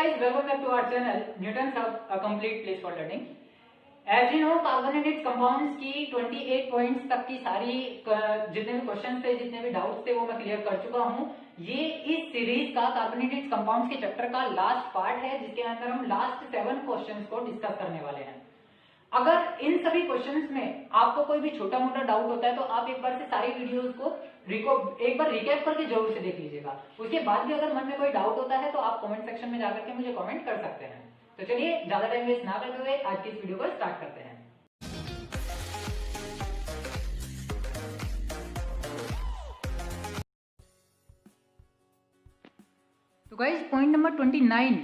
guys, welcome back to our channel Newton's Hub, a complete place for learning. As you know, carbon and it's compounds की 28 points तक की सारी जितने भी questions थे, जितने भी डाउट्स थे, वो मैं क्लियर कर चुका हूँ। ये इस सीरीज का कार्बन एंड इट्स कंपाउंड्स के चैप्टर का लास्ट पार्ट है, जिसके अंदर हम लास्ट 7 क्वेश्चंस को डिस्कस करने वाले हैं। अगर इन सभी क्वेश्चंस में आपको कोई भी छोटा मोटा डाउट होता है तो आप एक बार से सारी वीडियोस को एक बार रिकैप करके जरूर से देख लीजिएगा। उसके बाद भी अगर मन में कोई डाउट होता है तो आप कमेंट सेक्शन में जाकर के मुझे कमेंट कर सकते हैं। तो चलिए ज्यादा टाइम वेस्ट ना करते हुए आज की इस वीडियो को स्टार्ट करते हैं। तो गाइस, पॉइंट नंबर 29,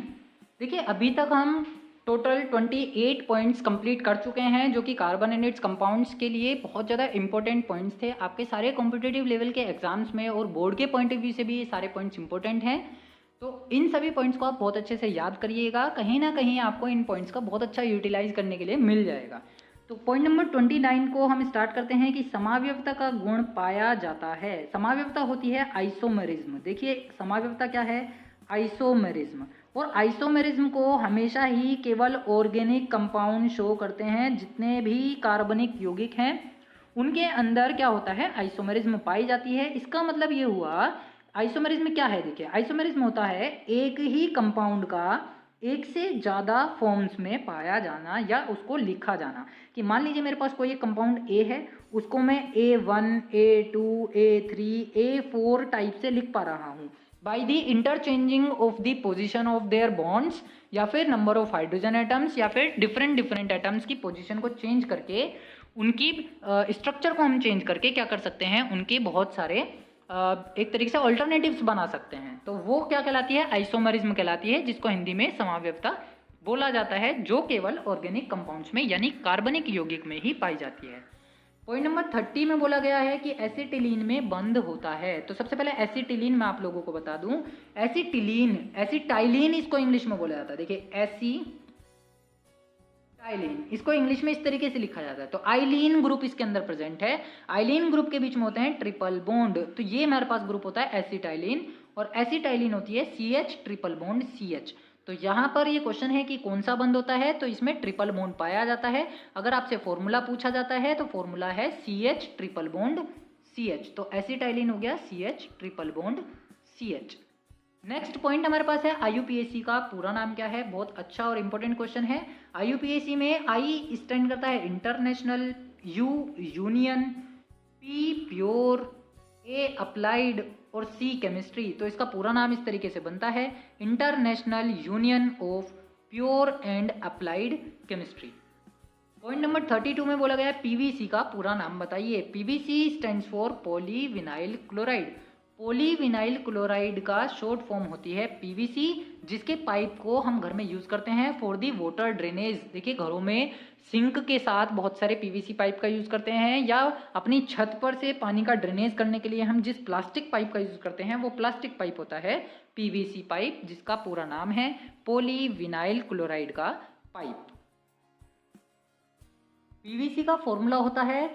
देखिए अभी तक हम टोटल 28 पॉइंट्स कंप्लीट कर चुके हैं, जो कि कार्बन एंड इट्स कंपाउंड्स के लिए बहुत ज़्यादा इंपॉर्टेंट पॉइंट्स थे। आपके सारे कॉम्पिटिटिव लेवल के एग्जाम्स में और बोर्ड के पॉइंट ऑफ व्यू से भी ये सारे पॉइंट्स इंपॉर्टेंट हैं। तो इन सभी पॉइंट्स को आप बहुत अच्छे से याद करिएगा, कहीं ना कहीं आपको इन पॉइंट्स का बहुत अच्छा यूटिलाइज करने के लिए मिल जाएगा। तो पॉइंट नंबर 29 को हम स्टार्ट करते हैं कि समावयवता का गुण पाया जाता है। समावयवता होती है आइसोमेरिज्म। देखिए समावयवता क्या है? आइसोमेरिज्म। और आइसोमेरिज्म को हमेशा ही केवल ऑर्गेनिक कंपाउंड शो करते हैं। जितने भी कार्बनिक यौगिक हैं उनके अंदर क्या होता है? आइसोमेरिज्म पाई जाती है। इसका मतलब ये हुआ, आइसोमेरिज्म क्या है? देखिए आइसोमेरिज्म होता है एक ही कंपाउंड का एक से ज़्यादा फॉर्म्स में पाया जाना या उसको लिखा जाना। कि मान लीजिए मेरे पास कोई एक कंपाउंड ए है, उसको मैं A1, A2, A3, A4 type से लिख पा रहा हूँ by the interchanging of the position of their bonds, या फिर नंबर ऑफ हाइड्रोजन एटम्स, या फिर डिफरेंट एटम्स की पोजिशन को चेंज करके उनकी स्ट्रक्चर को हम चेंज करके क्या कर सकते हैं? उनके बहुत सारे एक तरीके से ऑल्टरनेटिव्स बना सकते हैं। तो वो क्या कहलाती है? आइसोमेरिज्म कहलाती है, जिसको हिंदी में समावयवता बोला जाता है, जो केवल ऑर्गेनिक कंपाउंड्स में यानी कार्बनिक यौगिक में ही पाई जाती है। पॉइंट नंबर 30 में बोला गया है कि एसिटिलीन में बंद होता है। तो सबसे पहले एसिटिलीन मैं आप लोगों को बता दूं, एसिटाइलिन इसको इंग्लिश में बोला जाता है। देखिए एसिटाइलिन, इसको इंग्लिश में इस तरीके से लिखा जाता है। तो आइलीन ग्रुप इसके अंदर प्रेजेंट है। आइलीन ग्रुप के बीच में होते हैं ट्रिपल बॉन्ड। तो ये हमारे पास ग्रुप होता है एसिटाइलिन, और एसिटाइलिन होती है CH ट्रिपल बॉन्ड CH। तो यहाँ पर ये क्वेश्चन है कि कौन सा बंद होता है, तो इसमें ट्रिपल बॉन्ड पाया जाता है। अगर आपसे फॉर्मूला पूछा जाता है तो फॉर्मूला है CH ट्रिपल बॉन्ड CH। तो एसिटाइलिन हो गया CH triple bond CH। Next point हमारे पास है IUPAC का पूरा नाम क्या है? बहुत अच्छा और इंपॉर्टेंट क्वेश्चन है। IUPAC में I स्टैंड करता है international, U union, P pure, A applied और C केमिस्ट्री। तो इसका पूरा नाम इस तरीके से बनता है international union of pure and applied chemistry. Point number 32 में बोला गया है PVC का पूरा नाम बताइए। PVC stands for polyvinyl chloride. Polyvinyl chloride का शॉर्ट फॉर्म होती है PVC, जिसके पाइप को हम घर में यूज करते हैं फॉर दी वाटर ड्रेनेज। देखिए घरों में सिंक के साथ बहुत सारे PVC पाइप का यूज करते हैं, या अपनी छत पर से पानी का ड्रेनेज करने के लिए हम जिस प्लास्टिक पाइप का यूज करते हैं वो प्लास्टिक पाइप होता है PVC पाइप, जिसका पूरा नाम है पॉलीविनाइल क्लोराइड का पाइप। PVC का फॉर्मूला होता है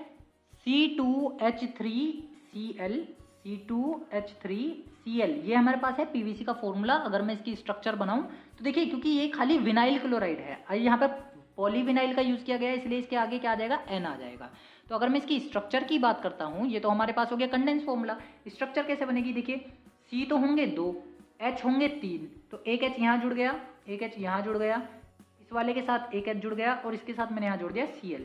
C2H3Cl, C2H3Cl। ये हमारे पास है PVC का फॉर्मूला। अगर मैं इसकी स्ट्रक्चर बनाऊं तो देखिए, क्योंकि ये खाली विनाइल क्लोराइड है, यहाँ पर पॉलीविनाइल का यूज किया गया है, इसलिए इसके आगे क्या आ जाएगा? N आ जाएगा। तो अगर मैं इसकी स्ट्रक्चर की बात करता हूँ, ये तो हमारे पास हो गया कंडेंस फॉर्मूला। स्ट्रक्चर कैसे बनेगी? देखिए C तो होंगे 2, H होंगे 3, तो एक H यहाँ जुड़ गया, एक H यहाँ जुड़ गया, इस वाले के साथ एक H जुड़ गया, और इसके साथ मैंने यहाँ जोड़ दिया Cl।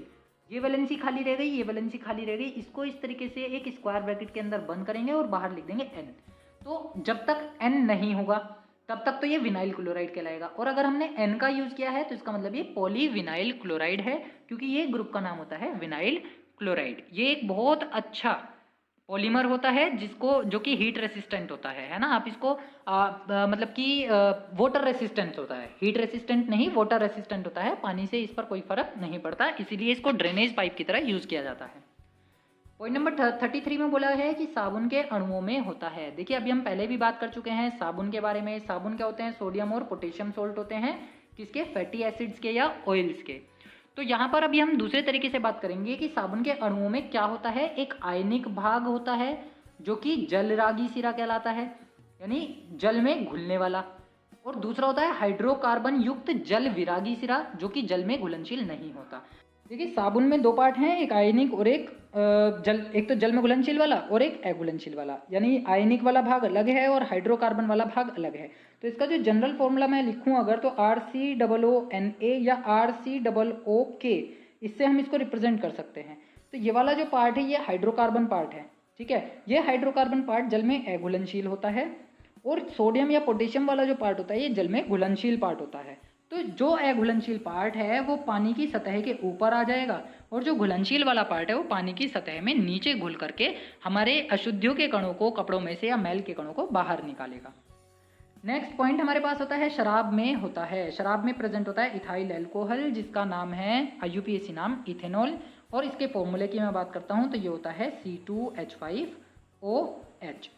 ये वैलेंसी खाली रह गई, ये वैलेंसी खाली रह गई। इसको इस तरीके से एक स्क्वायर ब्रैकेट के अंदर बंद करेंगे और बाहर लिख देंगे N। तो जब तक N नहीं होगा तब तक तो ये विनाइल क्लोराइड कहलाएगा, और अगर हमने N का यूज किया है तो इसका मतलब ये पॉलीविनाइल क्लोराइड है, क्योंकि ये ग्रुप का नाम होता है विनाइल क्लोराइड। ये एक बहुत अच्छा पॉलीमर होता है जो कि हीट रेसिस्टेंट होता है ना। आप इसको मतलब कि वाटर रेसिस्टेंट होता है, हीट रेसिस्टेंट नहीं, वाटर रेसिस्टेंट होता है। पानी से इस पर कोई फर्क नहीं पड़ता, इसीलिए इसको ड्रेनेज पाइप की तरह यूज किया जाता है। पॉइंट नंबर 33 में बोला है कि साबुन के अणुओं में होता है। देखिए अभी हम पहले भी बात कर चुके हैं साबुन के बारे में। साबुन क्या होते हैं? सोडियम और पोटेशियम सोल्ट होते हैं। किसके? फैटी एसिड्स के या ऑयल्स के। तो यहाँ पर अभी हम दूसरे तरीके से बात करेंगे कि साबुन के अणुओं में क्या होता है। एक आयनिक भाग होता है जो कि जलरागी सिरा कहलाता है, यानी जल में घुलने वाला, और दूसरा होता है हाइड्रोकार्बन युक्त जल विरागी सिरा, जो कि जल में घुलनशील नहीं होता। देखिए साबुन में दो पार्ट हैं, एक आयनिक और एक एक तो जल में घुलनशील वाला और एक अघुलनशील वाला, यानी आयनिक वाला भाग अलग है और हाइड्रोकार्बन वाला भाग अलग है। तो इसका जो जनरल फॉर्मूला मैं लिखूं अगर, तो RCOONA या RCOOK, इससे हम इसको रिप्रेजेंट कर सकते हैं। तो ये वाला जो पार्ट है ये हाइड्रोकार्बन पार्ट है, ठीक है। ये हाइड्रोकार्बन पार्ट जल में अघुलनशील होता है और सोडियम या पोटेशियम वाला जो पार्ट होता है ये जल में घुलनशील पार्ट होता है। तो जो अघुलनशील पार्ट है वो पानी की सतह के ऊपर आ जाएगा और जो घुलनशील वाला पार्ट है वो पानी की सतह में नीचे घुल करके हमारे अशुद्धियों के कणों को कपड़ों में से या मैल के कणों को बाहर निकालेगा। नेक्स्ट पॉइंट हमारे पास होता है शराब में होता है। शराब में प्रेजेंट होता है इथाइल अल्कोहल, जिसका नाम है IUPAC नाम इथेनॉल, और इसके फॉर्मूले की मैं बात करता हूँ तो ये होता है C2H5OH।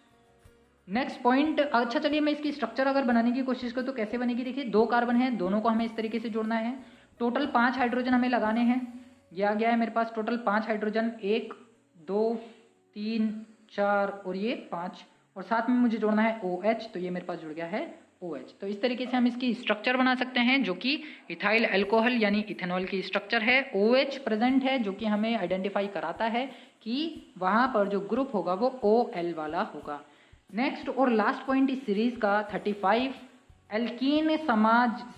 नेक्स्ट पॉइंट, अच्छा चलिए मैं इसकी स्ट्रक्चर अगर बनाने की कोशिश करूँ तो कैसे बनेगी। देखिए 2 कार्बन है, दोनों को हमें इस तरीके से जोड़ना है। टोटल 5 हाइड्रोजन हमें लगाने हैं। ये आ गया है मेरे पास टोटल 5 हाइड्रोजन, 1 2 3 4 और ये 5, और साथ में मुझे जोड़ना है OH, तो ये मेरे पास जुड़ गया है OH। तो इस तरीके से हम इसकी स्ट्रक्चर बना सकते हैं, जो कि इथाइल अल्कोहल यानी इथेनॉल की स्ट्रक्चर है। OH प्रेजेंट है जो कि हमें आइडेंटिफाई कराता है कि वहाँ पर जो ग्रुप होगा वो OL वाला होगा। नेक्स्ट और लास्ट पॉइंट इस सीरीज का 35, एल्कीन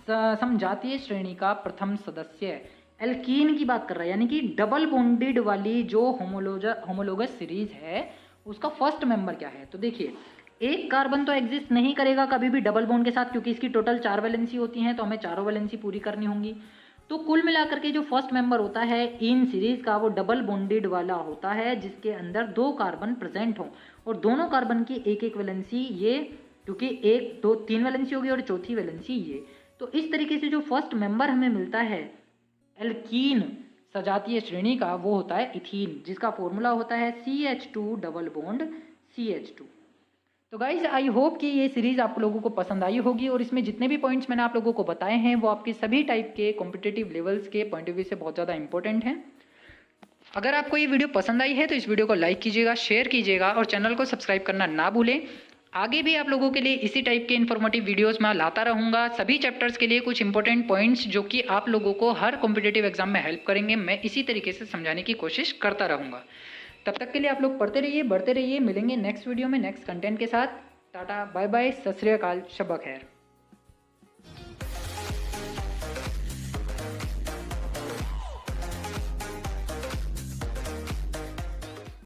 समजातीय श्रेणी का प्रथम सदस्य। एल्कीन की बात कर रहा है, यानी कि डबल बॉन्डेड वाली जो होमोलोगस सीरीज है उसका फर्स्ट मेंबर क्या है। तो देखिए एक कार्बन तो एग्जिस्ट नहीं करेगा कभी भी डबल बॉन्ड के साथ, क्योंकि इसकी टोटल 4 वैलेंसी होती हैं, तो हमें चारों वैलेंसी पूरी करनी होंगी। तो कुल मिलाकर के जो फर्स्ट मेंबर होता है इन सीरीज का वो डबल बॉन्डेड वाला होता है, जिसके अंदर 2 कार्बन प्रेजेंट हों और दोनों कार्बन की एक एक वैलेंसी ये, क्योंकि 1 2 3 वैलेंसी होगी और चौथी वैलेंसी ये। तो इस तरीके से जो फर्स्ट मेंबर हमें मिलता है एल्कीन सजातीय श्रेणी का वो होता है इथीन, जिसका फॉर्मूला होता है CH2 डबल बॉन्ड CH2। तो गाइज आई होप कि ये सीरीज आप लोगों को पसंद आई होगी और इसमें जितने भी पॉइंट्स मैंने आप लोगों को बताए हैं वो आपके सभी टाइप के कॉम्पिटिटिव लेवल्स के पॉइंट ऑफ व्यू से बहुत ज़्यादा इंपॉर्टेंट हैं। अगर आपको ये वीडियो पसंद आई है तो इस वीडियो को लाइक कीजिएगा, शेयर कीजिएगा और चैनल को सब्सक्राइब करना ना भूलें। आगे भी आप लोगों के लिए इसी टाइप के इन्फॉर्मेटिव वीडियोस मैं लाता रहूँगा, सभी चैप्टर्स के लिए कुछ इंपॉर्टेंट पॉइंट्स जो कि आप लोगों को हर कॉम्पिटिटिव एग्जाम में हेल्प करेंगे, मैं इसी तरीके से समझाने की कोशिश करता रहूँगा। तब तक के लिए आप लोग पढ़ते रहिए, बढ़ते रहिए। मिलेंगे नेक्स्ट वीडियो में नेक्स्ट कंटेंट के साथ। टाटा बाय बाय, सत श्री अकाल, शब्बा खैर।